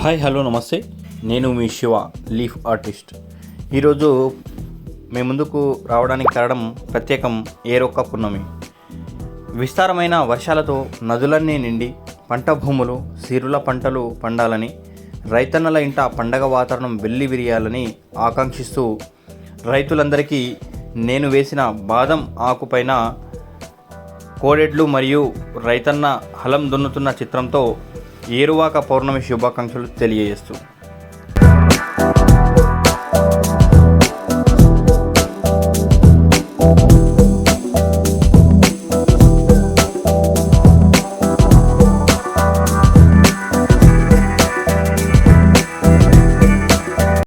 Hi hello నమస్తే. నేను మీ Shiva, leaf artist. ఈరోజు మీ ముందుకు రావడానికి కారణం ప్రత్యేకం ఏరొక్క పున్నమి. విస్తారమైన వర్షాలతో నదులన్నీ నిండి పంట భూములు సిరుల పంటలు పండాలని, రైతన్నల ఇంట పండగ వాతావరణం వెల్లి విరియాలని ఆకాంక్షిస్తూ రైతులందరికీ నేను వేసిన బాదం ఆకుపైన కోడెడ్లు మరియు రైతన్న హలం దున్నుతున్న చిత్రంతో ఏరువాక పౌర్ణమి శుభాకాంక్షలు తెలియజేస్తూ